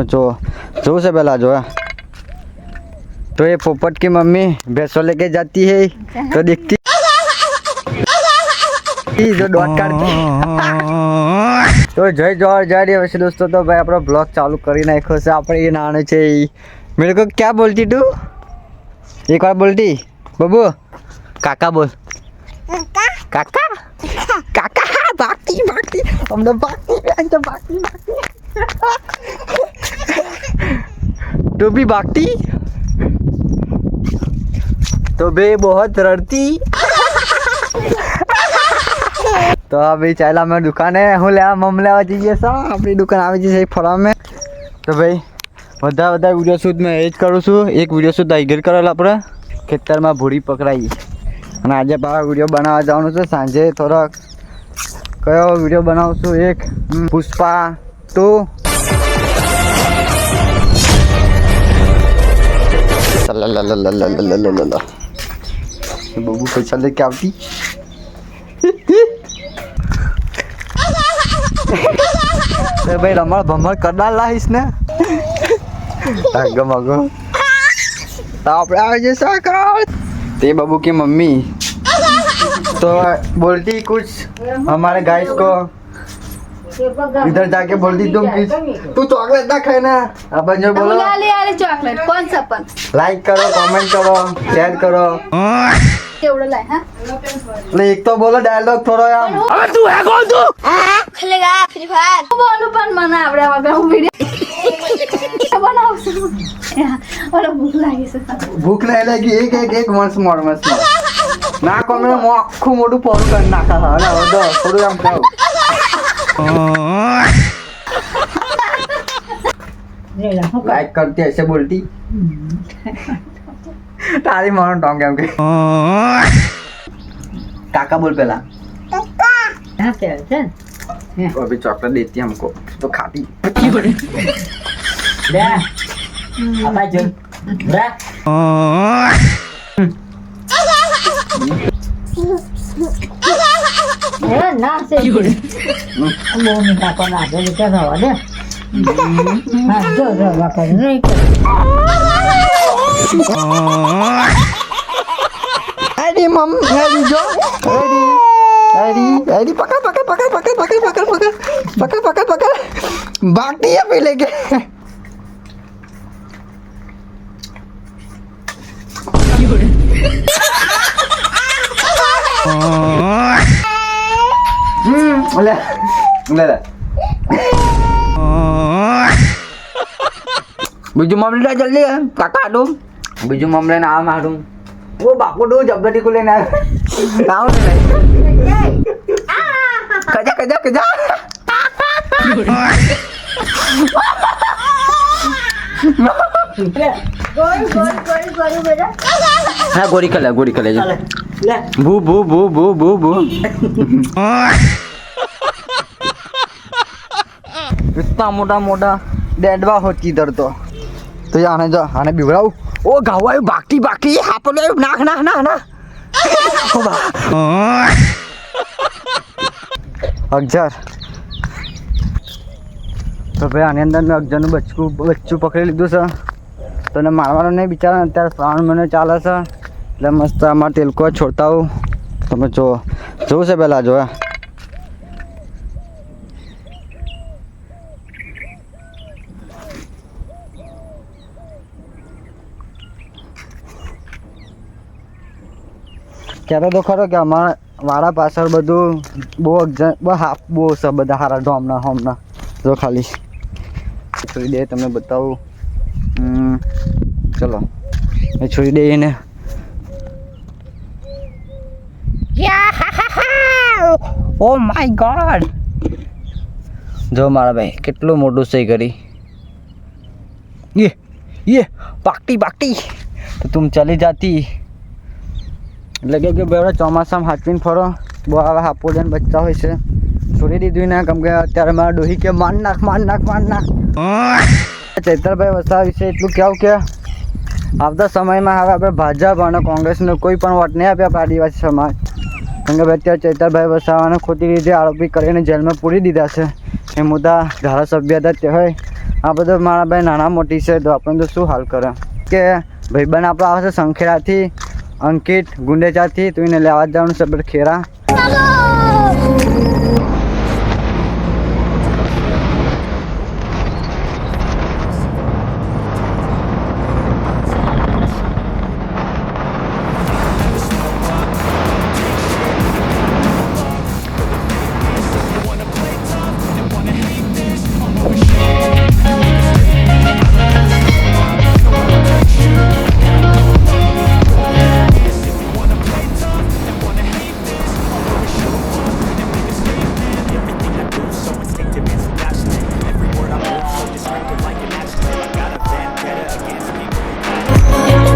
जो जो से पहला जो है तो ये पोपट की मम्मी भैंसों लेके जाती है तो दिखती जो डॉट काटती तो जय जोर जय रे वैसे दोस्तों तो भाई अपना ब्लॉग चालू કરી નાખ્યો છે આપણે ये નાનો છે मेरे को क्या बोलती तू एक बार बोलती बबू काका बोल काका काका भागती भागती हमने भागती तो भी भागती तो बे बहुत रड़ती तो अभी चाइला में दुकान है हूँ लेवा मम लेवा चाहिए सा अपनी दुकान આવી જશે ફરવા में તો ભાઈ બધા વિડીયો શૂટ મેં એ જ કરું છું એક વિડીયો શૂટ આગળ કરેલા આપણે ખેતરમાં ભૂરી પકડાઈ અને આજે પાછા વિડીયો બનાવવા જવાનું છે સાંજે થોડાક કયો વિડીયો બનાવું છું એક પુષ્પા 2 बबू पैसा लेके आती भाई रमण भमर कर डाला इसने मगो ते बबू की मम्मी तो बोलती कुछ हमारे गाइस को इधर जाके बोलती तुम तू चॉकलेट ना खाए ना अब जो बोलो चॉकलेट कौन सा पण लाइक करो कमेंट करो शेयर करो केवढं लाय हा एक तो बोलो डायलॉग थोड़ा यार अबे तू है कौन तू खेलेगा फ्री फायर बोलू पण मना आवड्या वगैरे व्हिडिओ बनावશું ઓલો ભૂખ લાગી છે ભૂખ નહીં લાગી એક મસ્ત મોડ ના કોમે મો આખું મોઢું પોરું કરી નાખા અને હવે થોડું આમ ખાવ लाइक करती ऐसे बोलती तारी मानो टोंग के काका बोल पहला अभी चॉकलेट देती हमको तो खाती ना से वो मीठा को ना दे के रहो दे हां जो कर नहीं अरे मम अरे जो अरे पकड़ भागती है पहले के ले बीजू मामले जल्दी है काका दो बीजू मामले ना मारूं वो बापू दो जबरदस्ती को लेना आओ नहीं कजा गोरी बेटा हाँ गोरी खले भू इतना मोटा डेडवा होती इधर तो आने जो आने बिगड़ाऊ ओ गावा बाकी हापले नाक अक्षर तो भाई आने अंदर में अक्षर નું બચ્ચું પકડી લીધું છે તો એને મારવાનું નહીં બિચારા અત્યારે શ્રાવણ મહિનો ચાલે છે એટલે મસ્ત આમાં તેલકો છોડતા આવું તમે જોવું છે પહેલાં જો કહેતો તો ખરો કે અમારા વાળા પાછળ બધું બહુ છે બધા સારા હોમના જો ખાલી છોડી દે તમને બતાવું ચલો એ છોડી દઈએ ને ઓ માય ગોડ જો મારા ભાઈ કેટલું મોટું સહી કરી ये पाकती तो तुम चली जाती लगे कि बेवड़ा ચોમાસામાં હાથવીને ફરો બહુ આવા હાપો લઈને બચ્ચા હોય છે છોડી દીધું ને કેમ કે અત્યારે મારા ડોહી કે માર નાખ ચૈતરભાઈ વસાવા વિશે એટલું કહેવું કે આવતા સમયમાં હવે આપણે ભાજપ અને કોંગ્રેસને કોઈ પણ વોટ નહીં આપ્યા આપણે આદિવાસી સમાજ કેમ કે અત્યારે ચૈતરભાઈ વસાવાને ખોટી રીતે આરોપી કરીને જેલમાં પૂરી દીધા છે એ મુદ્દા ધારાસભ્ય હતા તે હોય આ બધો મારા ભાઈ નાના મોટી છે તો આપણે તો શું હાલ કરે કે ભાઈબંધ આપણો આવે છે સંખેરાથી અંકિત ગુંડેચાથી તો એને લેવા જવાનું છે આપણે ખેરા